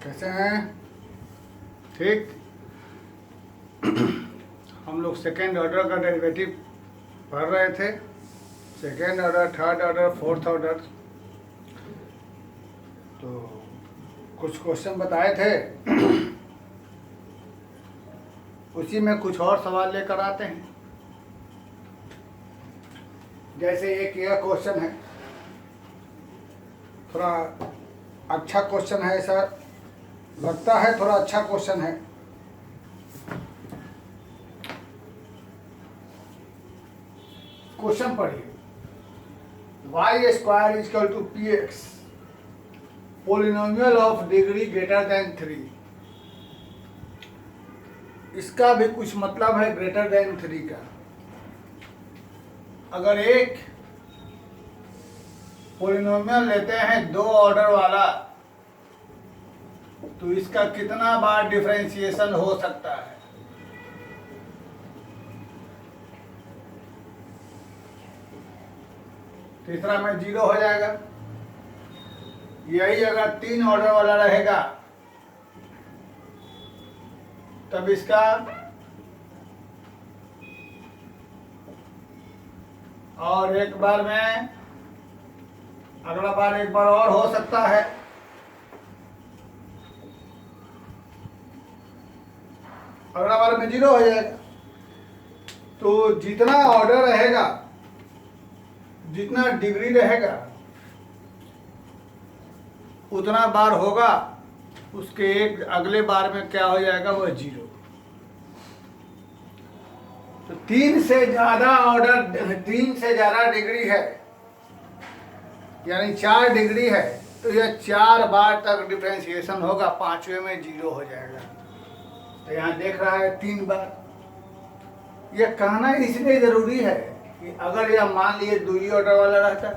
कैसे हैं? ठीक। हम लोग सेकेंड ऑर्डर का डेरिवेटिव पढ़ रहे थे। Second order, third order, fourth order. तो कुछ क्वेश्चन बताए थे, उसी में कुछ और सवाल लेकर आते हैं। जैसे एक यह क्वेश्चन है, थोड़ा अच्छा क्वेश्चन है, ऐसा लगता है, थोड़ा अच्छा क्वेश्चन है। क्वेश्चन पढ़िए। y square is equal to px, polynomial of degree greater than 3। इसका भी कुछ मतलब है ग्रेटर देन 3 का। अगर एक पोलिनोमियल लेते हैं 2 ऑर्डर वाला, तो इसका कितना बार डिफरेंशिएशन हो सकता है? तीसरा में 0 हो जाएगा। यही अगर 3 ऑर्डर वाला रहेगा, तब इसका और एक बार में, अगला बार एक बार और हो सकता है। अगला बार में 0 हो जाएगा। तो जितना ऑर्डर रहेगा, जितना डिग्री रहेगा, उतना बार होगा। उसके एक अगले बार में क्या हो जाएगा? वो 0। तो 3 से ज़्यादा ऑर्डर, 3 से ज़्यादा डिग्री है, यानी 4 डिग्री है, तो यह 4 बार तक डिफरेंशिएशन होगा। 5वें में 0 हो जाएगा। तो यहाँ देख रहा है 3 बार। यह कहना इसलिए ज़रूरी है कि अगर यह मान लिए 2 ही ऑर्डर वाला रहता,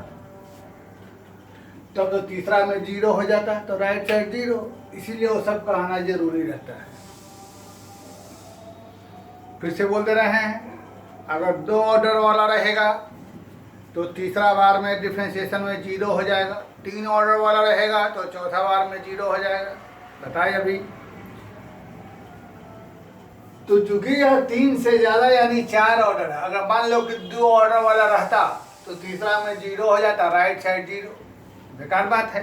तब तो तीसरा में 0 हो जाता, तो राइट साइड 0। इसीलिए वो सब कहना जरूरी रहता है। फिर से बोल दे रहे हैं, अगर 2 ऑर्डर वाला रहेगा तो तीसरा बार में डिफरेंशिएशन में 0 हो जाएगा। 3 ऑर्डर वाला रहेगा तो चौथा बार में 0 हो जाएगा। बताइए अभी। तो चूंकि यह 3 से ज़्यादा यानी 4 ऑर्डर है, अगर मान लो कि 2 ऑर्डर वाला रहता तो तीसरा में 0 हो जाता, राइट साइड 0। बेकार बात है।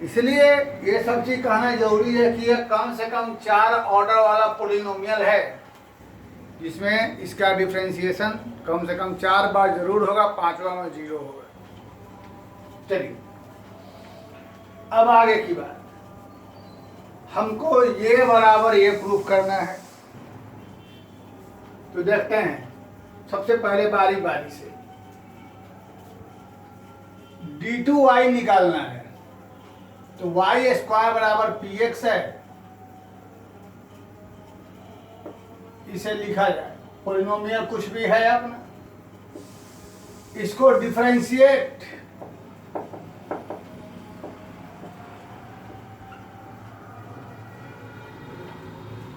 इसलिए ये सब चीज कहना जरूरी है कि यह कम से कम 4 ऑर्डर वाला पोलिनोमियल है, जिसमें इसका डिफरेंशिएशन कम से कम 4 बार जरूर होगा। 5वां में 0 होगा। चलिए अब आगे की बात। हमको ये बराबर ये प्रूफ करना है। तो देखते हैं, सबसे पहले बारी बारी से d2y निकालना है। तो y स्क्वायर बराबर px है, इसे लिखा जाए। पोलिनोमियल कुछ भी है अपना, इसको डिफरेंशिएट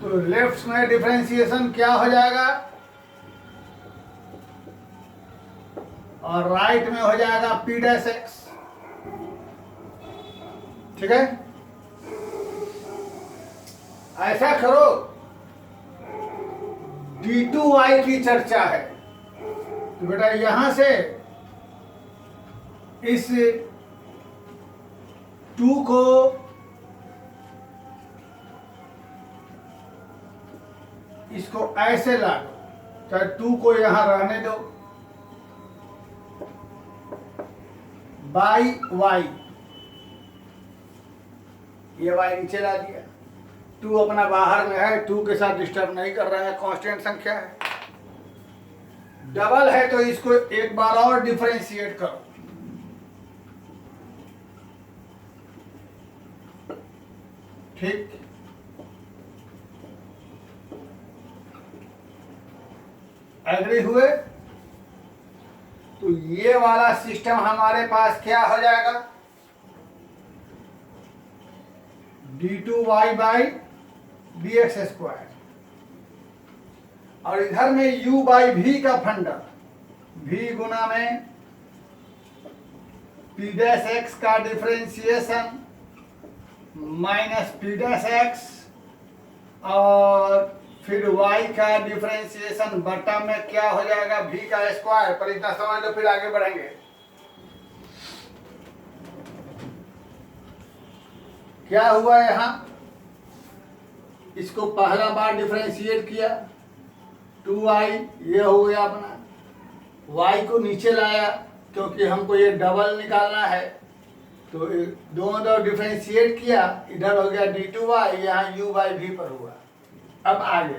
तो लेफ्ट में डिफरेंशिएशन क्या हो जाएगा, और राइट में हो जाएगा p डैश x। ठीक है, ऐसा करो। d2y की चर्चा है, तो बेटा यहां से इस 2 को इसको ऐसे ला दो, चाहे 2 को यहां रहने दो, बाई y, ये y नीचे ला दिया। 2 अपना बाहर में है, 2 के साथ डिस्टर्ब नहीं कर रहा है, कांस्टेंट संख्या है। डबल है तो इसको एक बार और डिफरेंशिएट करो। ठीक, एग्री हुए? तो ये वाला सिस्टम हमारे पास क्या हो जाएगा? d2y बाई dx स्क्वायर, और इधर में u बाई v का फंडा, v गुना में p डैश x का differentiation minus P dash x और फिर y का डिफरेंशिएशन बटा में क्या हो जाएगा v का स्क्वायर। पर इतना समझ लो फिर आगे बढ़ेंगे। क्या हुआ यहां, इसको पहला बार डिफरेंशिएट किया 2y, ये हो गया अपना। y को नीचे लाया क्योंकि हमको ये डबल निकालना है, तो दोनों तरफ डिफरेंशिएट किया, इधर हो गया d2y, यहाँ u बाई v पर हुआ। अब आगे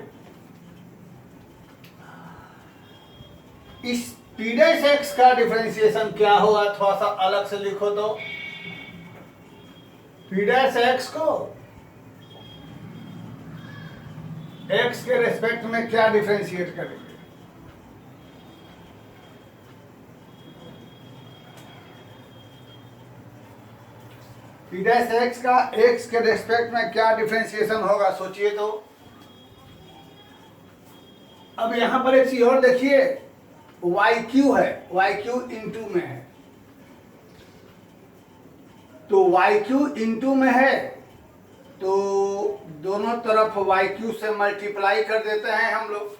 इस p डैश x का डिफरेंशिएशन क्या होगा, थोड़ा सा अलग से लिखो तो p डैश x को x के रेस्पेक्ट में क्या डिफरेंशिएट करेंगे। p डैश x का x के रेस्पेक्ट में क्या डिफरेंशिएशन होगा, सोचिए तो। अब यहां पर एक चीज और देखिए, YQ है, YQ इंटू में है, तो YQ इंटू में है तो दोनों तरफ YQ से मल्टीप्लाई कर देते हैं हम लोग।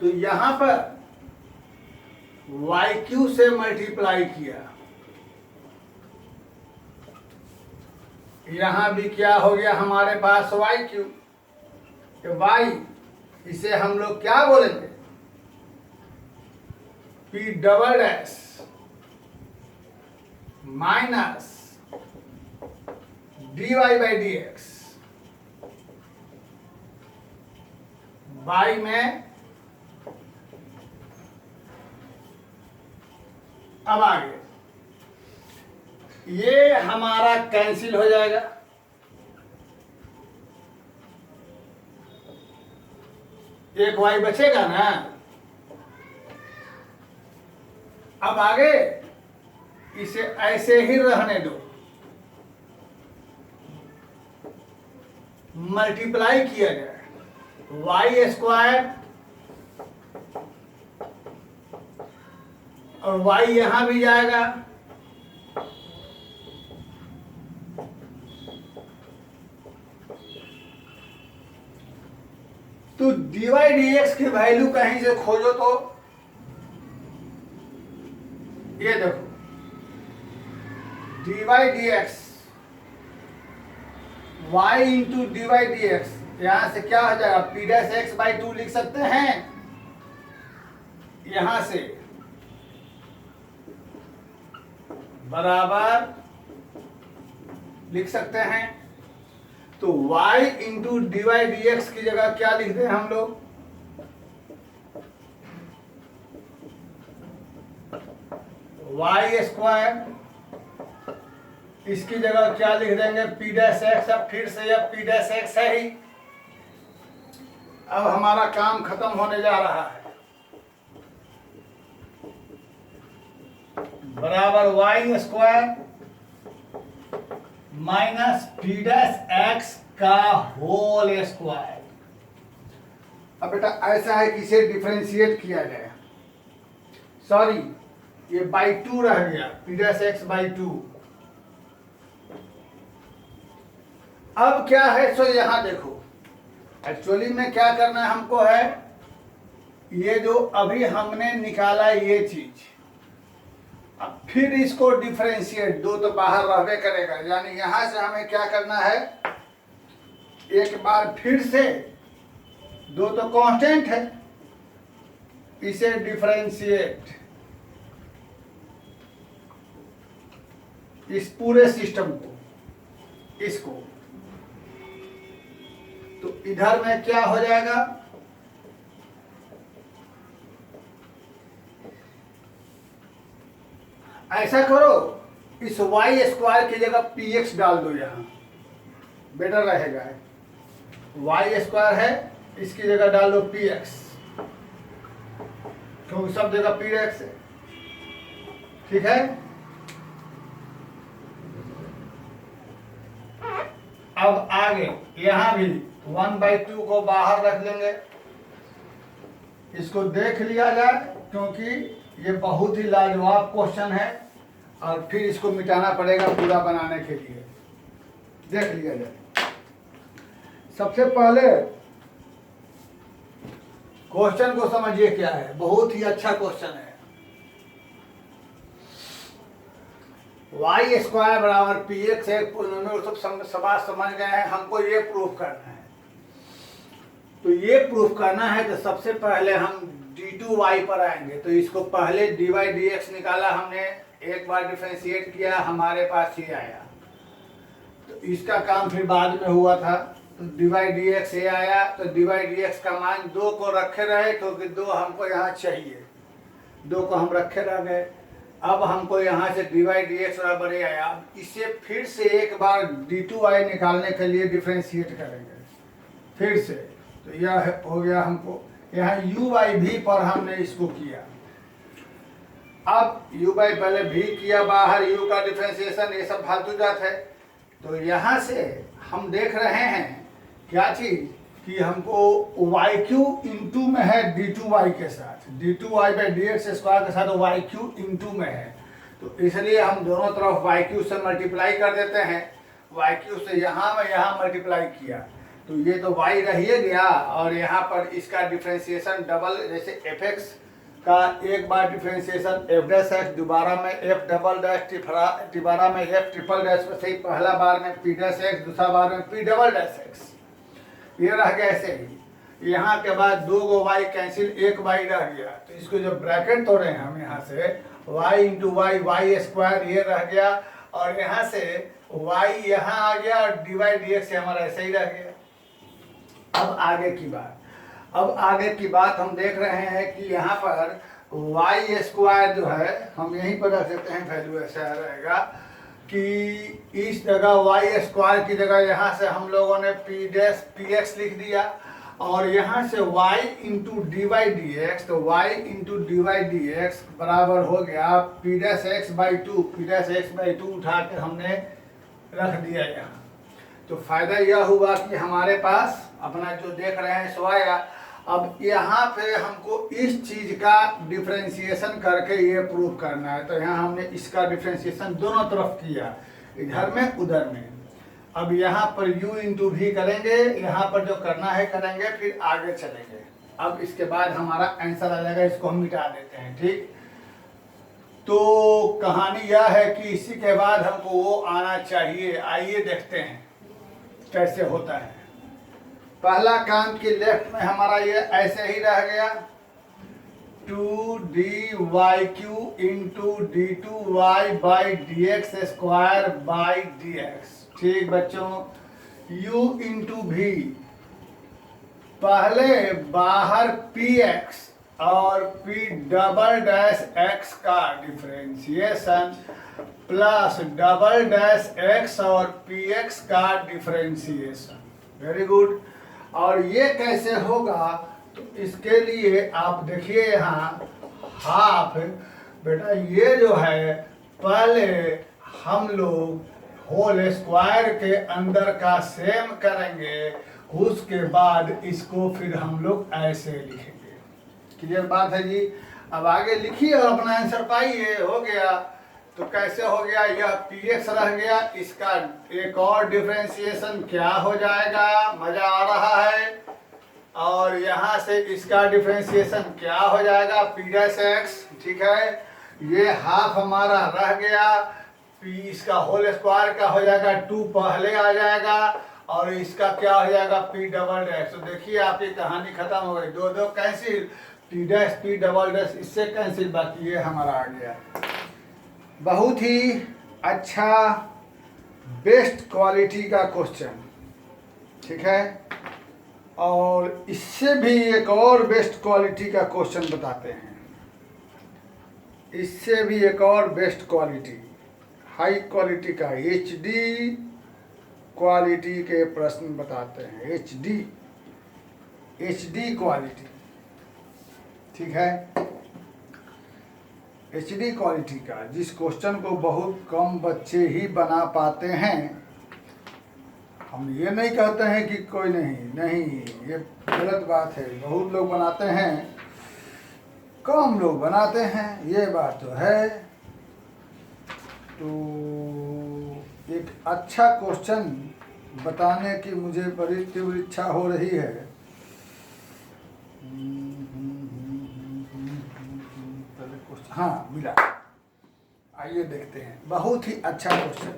तो यहां पर YQ से मल्टीप्लाई किया, यहां भी क्या हो गया हमारे पास YQ, Y, इसे हम लोग क्या बोलेंगे, P double dash minus dy by d x, y में। अब आगे ये हमारा कैंसिल हो जाएगा, एक y बचेगा ना। अब आगे इसे ऐसे ही रहने दो, मल्टीप्लाई किया जाए y स्क्वायर और y यहां भी जाएगा, तो dy dx की वैल्यू कहीं से खोजो तो ये देखो dy dx, y into dy dx, यहां से क्या हो जाएगा p डैश x बाई 2 लिख सकते हैं, यहां से बराबर लिख सकते हैं। तो y इंटू dy dx की जगह क्या लिख दें हम लोग, y स्क्वायर, इसकी जगह क्या लिख देंगे p डैश x। अब फिर से यह p डैश x है ही। अब हमारा काम खत्म होने जा रहा है, बराबर y square minus p dash x का होल स्क्वायर। अब बेटा ऐसा है कि इसे डिफरेंशिएट किया जाए, सॉरी ये बाई 2 रह गया, p डैश x बाई 2। अब क्या है, सो यहां देखो एक्चुअली में क्या करना है हमको है, ये जो अभी हमने निकाला ये चीज, अब फिर इसको डिफरेंशिएट, दो तो बाहर रहबे करेगा, यानी यहां से हमें क्या करना है, एक बार फिर से, दो तो कांस्टेंट है, इसे डिफरेंशिएट, इस पूरे सिस्टम को, इसको, तो इधर में क्या हो जाएगा, ऐसा करो इस y स्क्वायर की जगह px डाल दो, यहां बेटर रहेगा। y स्क्वायर है, इसकी जगह डाल दो px, क्योंकि सब जगह px है, ठीक है। अब आगे यहां भी 1/2 को बाहर रख लेंगे, इसको देख लिया जाए क्योंकि ये बहुत ही लाजवाब क्वेश्चन है और फिर इसको मिटाना पड़ेगा पूरा बनाने के लिए। देख लिया जाए। सबसे पहले क्वेश्चन को समझिए क्या है, बहुत ही अच्छा क्वेश्चन है। वाई स्क्वायर बराबर पी एक्स है, सब बात समझ गए हैं। हमको ये प्रूफ करना है। तो ये प्रूफ करना है तो सबसे पहले हम d2y पर आएंगे। तो इसको पहले dy dx निकाला हमने, एक बार डिफरेंशिएट किया, हमारे पास ये आया। तो इसका काम फिर बाद में हुआ था। तो dy dx ये आया। तो dy dx का मान 2 को रखे रहे क्योंकि 2 हमको यहाँ चाहिए, 2 को हम रखे रह गए। अब हमको यहाँ से dy dx बराबर ये आया। अब इसे फिर से एक बार d2y निकालने के लिए डिफरेंशिएट करेंगे फिर से। तो यह हो गया हमको, यहाँ u बाई भी पर हमने इसको किया। अब u बाई पहले भी किया बाहर, u का डिफरेंशिएशन, ये सब फालतू जात है। तो यहाँ से हम देख रहे हैं क्या चीज कि हमको वाई क्यू इंटू में है d2y के साथ, d2y बाई dx स्क्वायर के साथ वाई क्यू इंटू में है। तो इसलिए हम दोनों तरफ वाई क्यू से मल्टीप्लाई कर देते हैं। वाई क्यू से यहाँ में यहाँ मल्टीप्लाई किया तो ये तो y रह ही गया। और यहाँ पर इसका डिफरेंशिएशन डबल, जैसे fx का एक बार डिफरेंशिएशन f डैश x, दोबारा में f डबल डैश, दोबारा में f ट्रिपल डैश, वैसे ही पहला बार में p डैश x, दूसरा बार में p डबल डैश x, ये रह गया ऐसे ही। यहाँ के बाद 2 गो y कैंसिल, एक y रह गया। तो इसको जो ब्रैकेट तोड़े हैं हम यहाँ से y into y, y square ये रह गया। और यहाँ से y यहाँ आ गया और dy dx से हमारा ऐसे ही रह गया। अब आगे की बात हम देख रहे हैं कि यहाँ पर वाई स्क्वायर जो है हम यहीं पर रख सकते हैं, वैल्यू ऐसा रहेगा कि इस जगह वाई स्क्वायर की जगह यहाँ से हम लोगों ने पी एक्स लिख दिया। और यहाँ से y into d y d x, तो y into d y d x बराबर हो गया p dash x by two. P dash x by two उठा के हमने रख दिया यहाँ। तो फायदा यह हुआ कि हमारे पास अपना जो देख रहे हैं सो आया। अब यहाँ पे हमको इस चीज का डिफरेंशिएशन करके ये प्रूव करना है। तो यहाँ हमने इसका डिफरेंशिएशन दोनों तरफ किया, इधर में उधर में। अब यहाँ पर u इंटू भी करेंगे, यहाँ पर जो करना है करेंगे, फिर आगे चलेंगे। अब इसके बाद हमारा आंसर आ जाएगा, इसको हम मिटा देते हैं। ठीक, तो कहानी यह है कि इसी के बाद हमको वो आना चाहिए। आइए देखते हैं कैसे होता है। पहला काम की लेफ्ट में हमारा ये ऐसे ही रह गया, 2dy³ into d2y by dx square by dx। ठीक बच्चों, u इंटू भी, पहले बाहर px और p डबल डैश x का differentiation plus double dash x और px का डिफरेंशिएशन। Very good. और ये कैसे होगा, तो इसके लिए आप देखिए यहाँ हाफ, बेटा ये जो है पहले हम लोग होल स्क्वायर के अंदर का सेम करेंगे, उसके बाद इसको फिर हम लोग ऐसे लिखेंगे। क्लियर बात है जी। अब आगे लिखिए और अपना आंसर पाइए। हो गया। तो कैसे हो गया, यह px रह गया, इसका एक और डिफरेंशिएशन क्या हो जाएगा, मजा आ रहा है। और यहाँ से इसका डिफरेंशिएशन क्या हो जाएगा, p डैश x। ठीक है, ये हाफ हमारा रह गया, p इसका होल स्क्वायर का हो जाएगा, 2 पहले आ जाएगा और इसका क्या हो जाएगा, p डबल डैश। तो देखिए आपकी कहानी खत्म हो गई, 2 2 cancel, p dash p double dash इससे कैंसिल, बाकी ये हमारा आ गया। बहुत ही अच्छा बेस्ट क्वालिटी का क्वेश्चन। ठीक है, और इससे भी एक और बेस्ट क्वालिटी का क्वेश्चन बताते हैं। इससे भी एक और बेस्ट क्वालिटी, हाई क्वालिटी का HD क्वालिटी के प्रश्न बताते हैं। HD quality. ठीक है, HD क्वालिटी का, जिस क्वेश्चन को बहुत कम बच्चे ही बना पाते हैं। हम ये नहीं कहते हैं कि कोई नहीं, ये गलत बात है, बहुत लोग बनाते हैं, कम लोग बनाते हैं, ये बात तो है। तो एक अच्छा क्वेश्चन बताने की मुझे बड़ी तीव्र इच्छा हो रही है। पहले क्वेश्चन, हाँ मिला, आइए देखते हैं। बहुत ही अच्छा क्वेश्चन।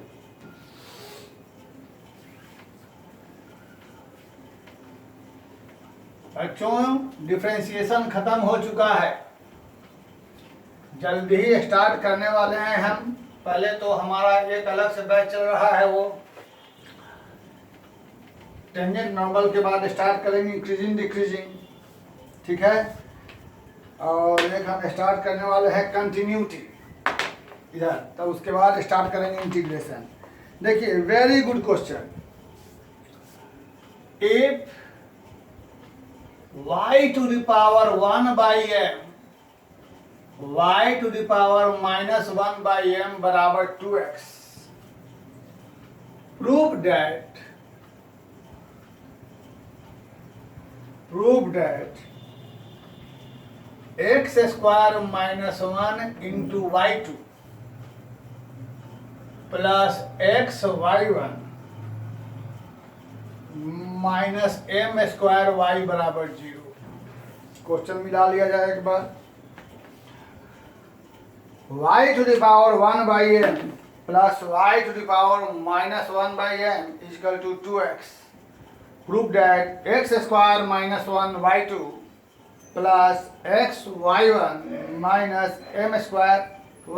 बच्चों डिफरेंशिएशन खत्म हो चुका है, जल्दी ही स्टार्ट करने वाले हैं हम। पहले तो हमारा एक अलग से बैच चल रहा है, वो टेंजेंट नॉर्मल के बाद स्टार्ट करेंगे इंक्रीजिंग डिक्रीजिंग, ठीक है। और एक हम स्टार्ट करने वाले हैं कंटिन्यूटी इधर, तब उसके बाद स्टार्ट करेंगे इंटीग्रेशन। देखिए very good question. If y to the power 1 by m, y to the power minus 1 by m बराबर 2x, prove that x square minus 1 into y2 plus x y1 minus m square y बराबर 0। Question मिला लिया जाए एक बार। y to the power 1 by m plus y to the power minus 1 by m is equal to 2x. Prove that x square minus 1 y2 plus x y1 minus m square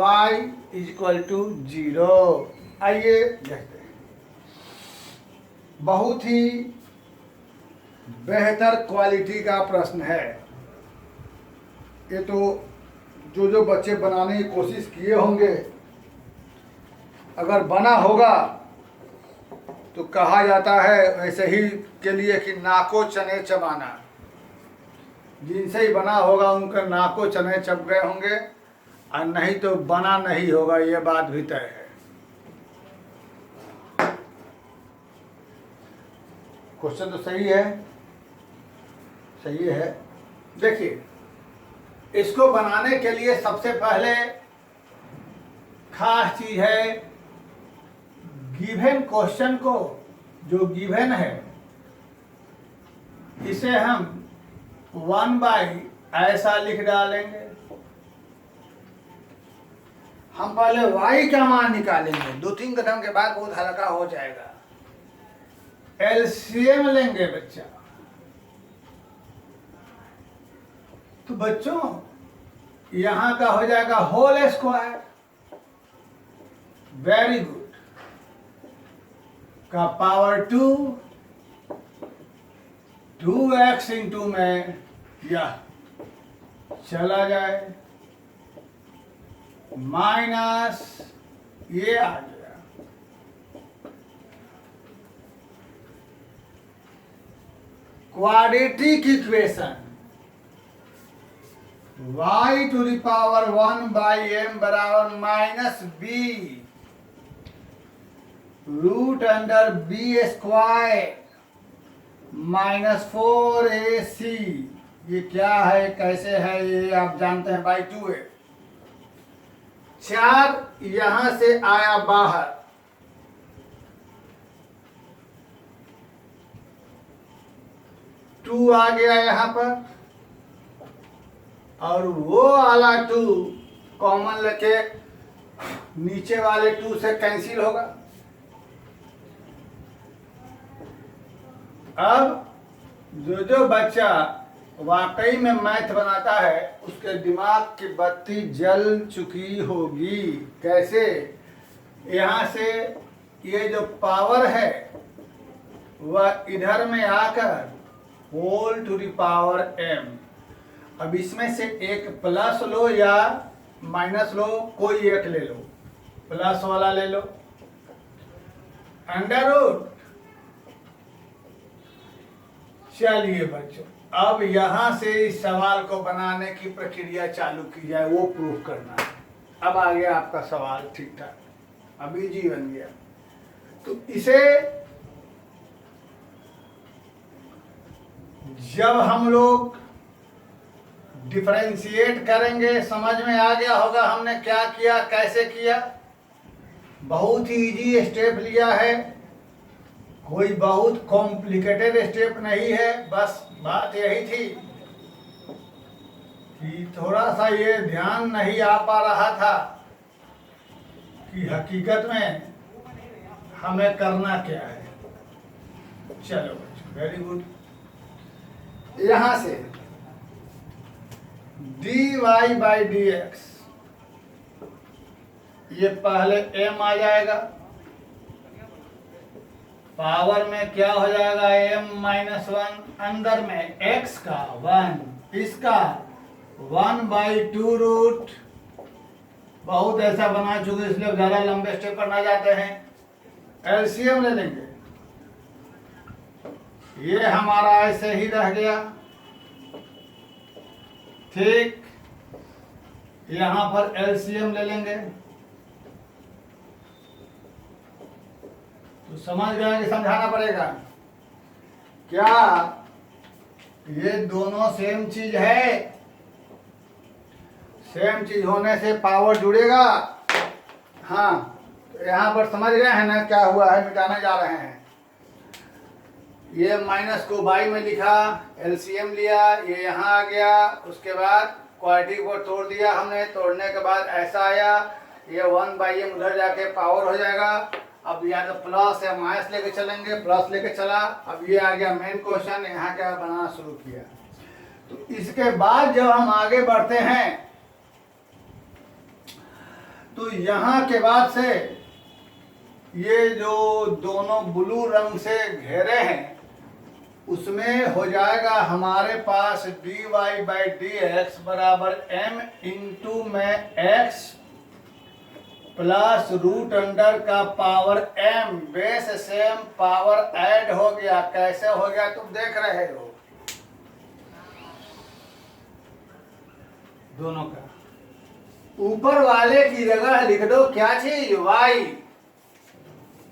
y is equal to 0। आइए देखते हैं। बहुत ही बेहतर quality का प्रश्न है ये। तो जो बच्चे बनाने की कोशिश किए होंगे, अगर बना होगा तो कहा जाता है वैसे ही के लिए कि नाको चने चबाना। जिनसे ही बना होगा उनका नाको चने चब गए होंगे, और नहीं तो बना नहीं होगा, ये बात भी तय है। क्वेश्चन तो सही है, सही है। देखिए इसको बनाने के लिए सबसे पहले खास चीज है, गिवन क्वेश्चन को, जो गिवन है इसे हम 1 बाई ऐसा लिख डालेंगे। हम पहले y का मान निकालेंगे, 2-3 कदम के बाद बहुत हल्का हो जाएगा। एलसीएम लेंगे बच्चा। तो बच्चों यहां का हो जाएगा होल स्क्वायर, वेरी गुड, का पावर 2x इंटू में यह चला जाए, माइनस ये आ गया, quadratic equation y to the power 1 by m बराबर minus b root under b square minus 4ac। ये क्या है, कैसे है, ये आप जानते हैं, बाई 2 है। 4 यहां से आया बाहर, टू आ गया यहां पर, और वो वाला 2 कॉमन लेके नीचे वाले 2 से कैंसिल होगा। अब जो बच्चा वाकई में मैथ बनाता है उसके दिमाग की बत्ती जल चुकी होगी। कैसे, यहाँ से ये जो पावर है वह इधर में आकर whole to the power m। अब इसमें से एक प्लस लो या माइनस लो, कोई एक ले लो, प्लस वाला ले लो, अंडर रूट। चलिए बच्चों, अब यहां से इस सवाल को बनाने की प्रक्रिया चालू की जाए, वो प्रूफ करना है। अब आ गया आपका सवाल ठीक ठाक, अभी जी बन गया। तो इसे जब हम लोग डिफरेंशिएट करेंगे। समझ में आ गया होगा हमने क्या किया, कैसे किया। बहुत ही इजी स्टेप लिया है, कोई बहुत कॉम्प्लिकेटेड स्टेप नहीं है। बस बात यही थी कि थोड़ा सा ये ध्यान नहीं आ पा रहा था कि हकीकत में हमें करना क्या है। चलो बच्चों, वेरी गुड। यहां से dy/dx, ये पहले m आ जाएगा, पावर में क्या हो जाएगा m-1, अंदर में x का 1, इसका 1/2 रूट। बहुत ऐसा बना चुके इसलिए ज्यादा लंबे स्टेप पर ना जाते हैं। एलसीएम ले लेंगे, ये हमारा ऐसे ही रह गया। ठीक, यहां पर एलसीएम ले लेंगे तो समझ गए कि समझाना पड़ेगा क्या ये दोनों सेम चीज है। सेम चीज होने से पावर जुड़ेगा। हाँ, तो यहाँ पर समझ गए हैं ना क्या हुआ है, मिटाने जा रहे हैं। ये माइनस को बाई में लिखा, एलसीएम लिया, ये यहाँ आ गया। उसके बाद क्वाड्रेटिक को तोड़ दिया हमने, तोड़ने के बाद ऐसा आया, ये 1/m उधर जाके पावर हो जाएगा। अब यहाँ तो प्लस या माइनस लेके चलेंगे, प्लस लेके चला। अब ये आ गया मेन क्वेश्चन, यहाँ क्या बनाना शुरू किया। तो इसके बाद जब हम आगे बढ़ते हैं तो यहाँ के बाद से ये जो दोनों ब्लू रंग से घेरे हैं उसमें हो जाएगा हमारे पास dy/dx बराबर m इंटू में x प्लस रूट अंडर का power m, base same power add हो गया। कैसे हो गया तुम देख रहे हो, दोनों का। ऊपर वाले की जगह लिख दो क्या चीज, y,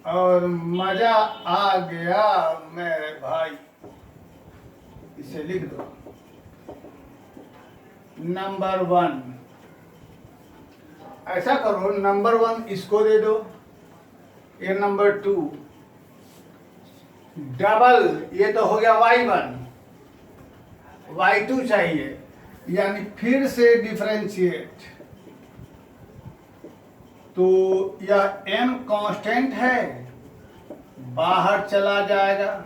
और मजा आ गया मेरे भाई। इसे लिख दो नंबर 1। ऐसा करो, नंबर 1 इसको दे दो, ये नंबर 2 डबल, ये तो हो गया y1, y2 चाहिए, यानी फिर से डिफरेंशिएट। तो यह m कांस्टेंट है, बाहर चला जाएगा।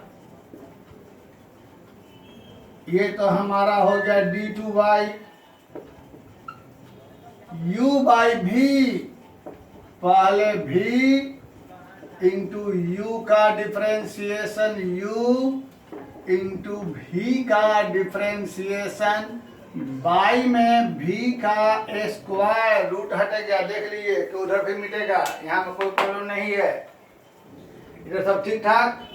ये तो हमारा हो गया d2y, u/v, पहले v इंटू u का डिफरेंशिएशन, u इंटू v का डिफरेंशिएशन, बाई में v का स्क्वायर, रूट हट गया, देख लीजिए कि उधर भी मिटेगा, यहाँ में कोई प्रॉब्लम नहीं है, इधर सब ठीक ठाक।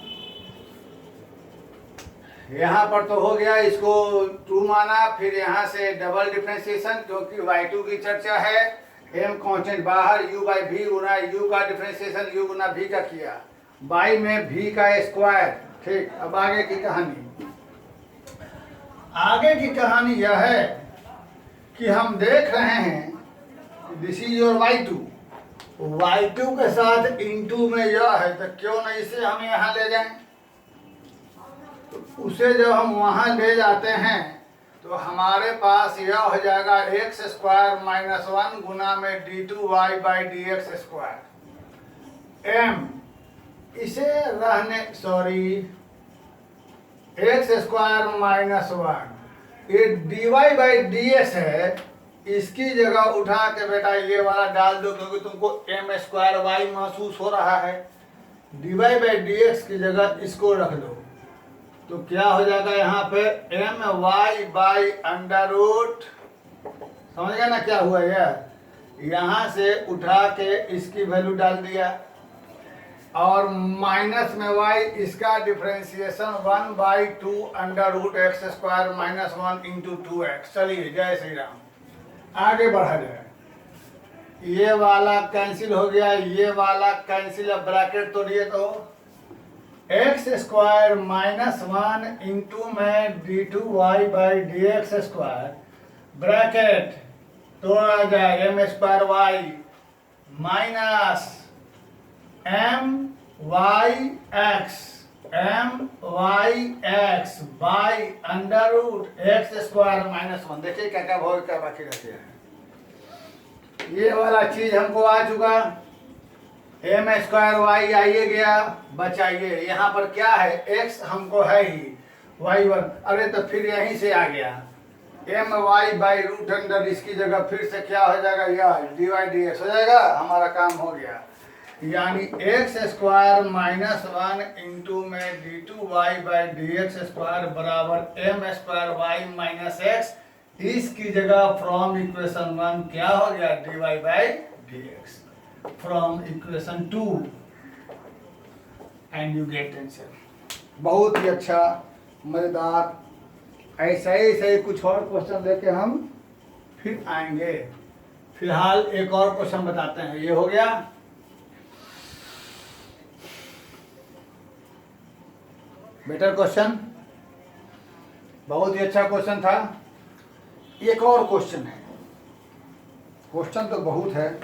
यहाँ पर तो हो गया, इसको 2 माना, फिर यहाँ से डबल डिफरेंशिएशन, क्योंकि y2 की चर्चा है, m कांस्टेंट बाहर, u/v गुना u का डिफरेंशिएशन u गुना v का किया, बाई में v का स्क्वायर। ठीक, अब आगे की कहानी। आगे की कहानी यह है कि हम देख रहे हैं दिस इज योर y2 के साथ इंटू में यह है, तो क्यों नहीं इसे हम यहाँ ले जाएं। तो उसे जब हम वहाँ ले जाते हैं तो हमारे पास यह हो जाएगा x² - 1 गुना में d2y/dx स्क्वायर m, इसे रहने x² - 1, ये dy/dx है, इसकी जगह उठा के बेटा ये वाला डाल दो, क्योंकि तुमको m² महसूस हो रहा है। dy/dx की जगह इसको रख दो, तो क्या हो जाएगा यहाँ पे my/√, समझ गया ना क्या हुआ यार। यहाँ से उठा के इसकी वैल्यू डाल दिया, और माइनस में y, इसका डिफरेंशिएशन 1/2 √x² - 1 इंटू 2x। चलिए जय श्री राम, आगे बढ़ा जाए। ये वाला कैंसिल हो गया, ये वाला कैंसिल, अब ब्रैकेट तोड़िए तो x² - 1 इंटू में d2y/dx स्क्वायर ब्रैकेट तोड़ा जाए m square y minus m y x by under root x square minus 1। देखिए क्या क्या भाव क्या बाकी रहते हैं। ये वाला चीज हमको आ चुका, एम स्क्वायर वाई आइए गया, बचाइए यहाँ पर क्या है, एक्स हमको है ही y1, अरे तो फिर यहीं से आ गया m y by root under, इसकी जगह फिर से क्या हो जाएगा, यार डी वाई डी एक्स हो जाएगा, हमारा काम हो गया। यानी एक्स स्क्वायर माइनस 1 इंटू में d two y by d x square बराबर m square y minus x, इसकी जगह फ्रॉम इक्वेशन 1 क्या हो गया, d y by d x from equation 2 and you get answer. बहुत ही अच्छा मजेदार, ऐसा ही कुछ और क्वेश्चन लेके हम फिर आएंगे। फिलहाल एक और क्वेश्चन बताते हैं। ये हो गया, बेटर क्वेश्चन, बहुत ही अच्छा क्वेश्चन था। एक और क्वेश्चन है, क्वेश्चन तो बहुत है,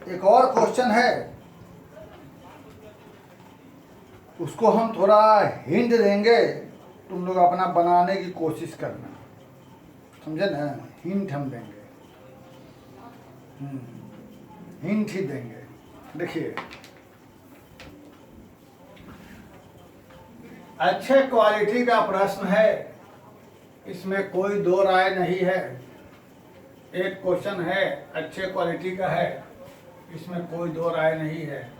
एक और क्वेश्चन है, उसको हम थोड़ा हिंट देंगे, तुम लोग अपना बनाने की कोशिश करना, समझे ना, हिंट हम देंगे, हिंट ही देंगे। देखिए, अच्छे क्वालिटी का प्रश्न है, इसमें कोई दो राय नहीं है। एक क्वेश्चन है, अच्छे क्वालिटी का है, इसमें कोई दो राय नहीं है।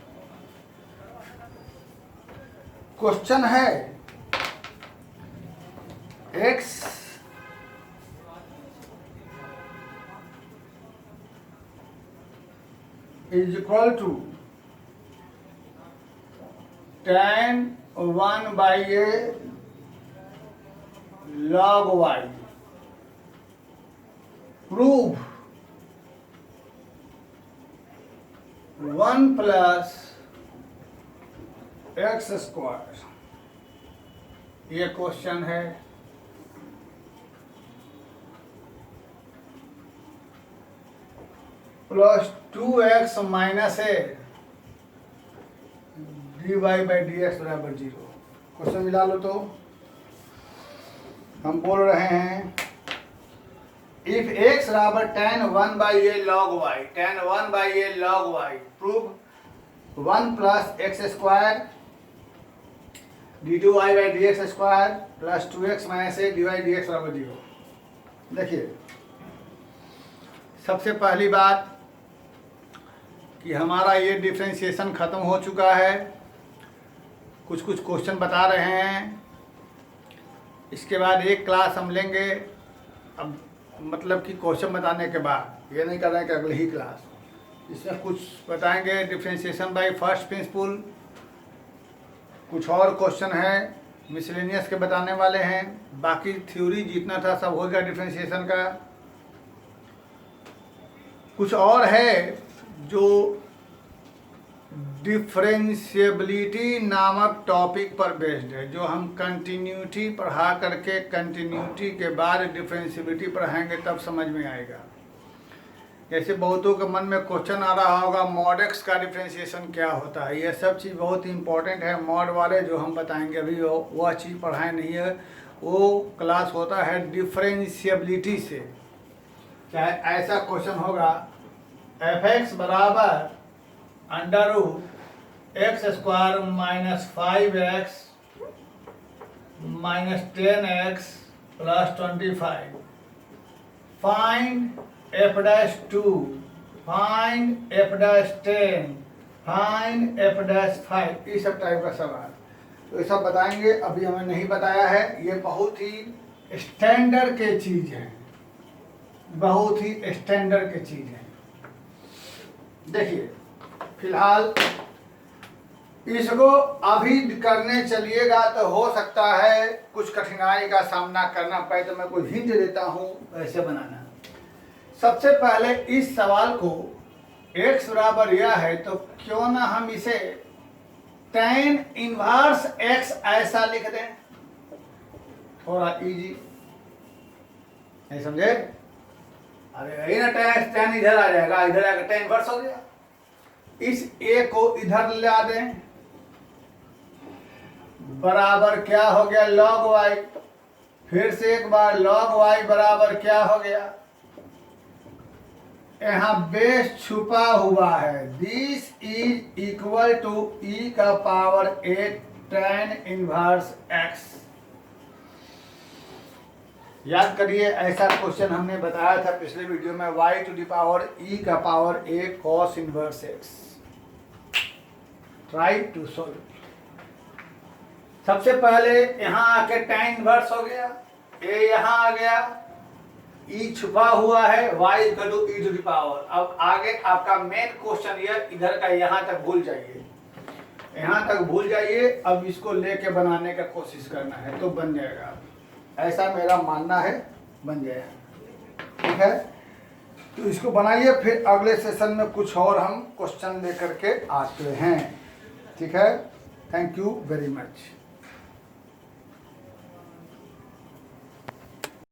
क्वेश्चन है x is equal to tan 1 by a log y, prove 1 plus x square, ये क्वेश्चन है। Plus 2x minus a d y by d x बराबर 0। क्वेश्चन मिला लो तो हम बोल रहे हैं, इफ x बराबर tan 1 by a log y, tan 1 by a log y, prove 1 plus x square d two y by d x square plus 2x minus a d y d x बराबर 0। देखिए, सबसे पहली बात कि हमारा ये differentiation ख़त्म हो चुका है, कुछ कुछ क्वेश्चन बता रहे हैं, इसके बाद एक क्लास हम लेंगे। अब मतलब कि क्वेश्चन बताने के बाद ये नहीं कर रहे हैं कि अगली ही क्लास, इसमें कुछ बताएंगे डिफ्रेंशिएशन बाय फर्स्ट प्रिंसिपल, कुछ और क्वेश्चन है मिसलेनियस के बताने वाले हैं, बाकी थ्योरी जितना था सब हो गया डिफ्रेंशिएशन का। कुछ और है जो डिफरेंशिएबिलिटी नामक टॉपिक पर बेस्ड है, जो हम कंटिन्यूटी पढ़ा करके कंटिन्यूटी के बाद डिफरेंशिएबिलिटी पढ़ाएंगे तब समझ में आएगा। जैसे बहुतों के मन में क्वेश्चन आ रहा होगा मॉड एक्स का डिफरेंशिएशन क्या होता है, ये सब चीज़ बहुत ही इंपॉर्टेंट है। मॉड वाले जो हम बताएंगे अभी वह चीज़ पढ़ाए नहीं है, वो क्लास होता है डिफरेंशिएबिलिटी से। चाहे ऐसा क्वेश्चन होगा एफ एक्स बराबर under root x square minus 5x minus 10x plus 25, find f dash 2, find f dash 10, find f dash 5, इस सब टाइप का सवाल तो ये सब बताएंगे। अभी हमें नहीं बताया है, ये बहुत ही स्टैंडर्ड के चीज़ है, बहुत ही स्टैंडर्ड के चीज़ है। देखिए, फिलहाल इसको अभी करने चलिएगा तो हो सकता है कुछ कठिनाई का सामना करना पड़े, तो मैं कोई हिंट देता हूँ ऐसे बनाना। सबसे पहले इस सवाल को x बराबर यह है तो क्यों ना हम इसे tan इनवर्स x ऐसा लिख दें, थोड़ा इजी। नहीं समझे? अरे यही ना tan इधर आ जाएगा, इधर आकर tan इनवर्स हो गया। इस a को इधर ला दें, बराबर क्या हो गया log y। फिर से एक बार log y बराबर क्या हो गया, यहाँ बेस छुपा हुआ है। This is equal to e का पावर 8 tan इनवर्स x। याद करिए, ऐसा क्वेश्चन हमने बताया था पिछले वीडियो में, y to the power e का power a cos inverse x। Try to solve. सबसे पहले यहाँ आके tan इनवर्स हो गया, a यहाँ आ गया, e छुपा हुआ है, y equal to e to the power. अब आगे आपका मेन क्वेश्चन ये, इधर का यहाँ तक भूल जाइए, यहाँ तक भूल जाइए। अब इसको लेके बनाने का कोशिश करना है तो बन जाएगा, ऐसा मेरा मानना है, बन जाएगा। ठीक है, तो इसको बनाइए, फिर अगले सेशन में कुछ और हम क्वेश्चन लेकर के आते हैं। ठीक है, थैंक यू वेरी मच।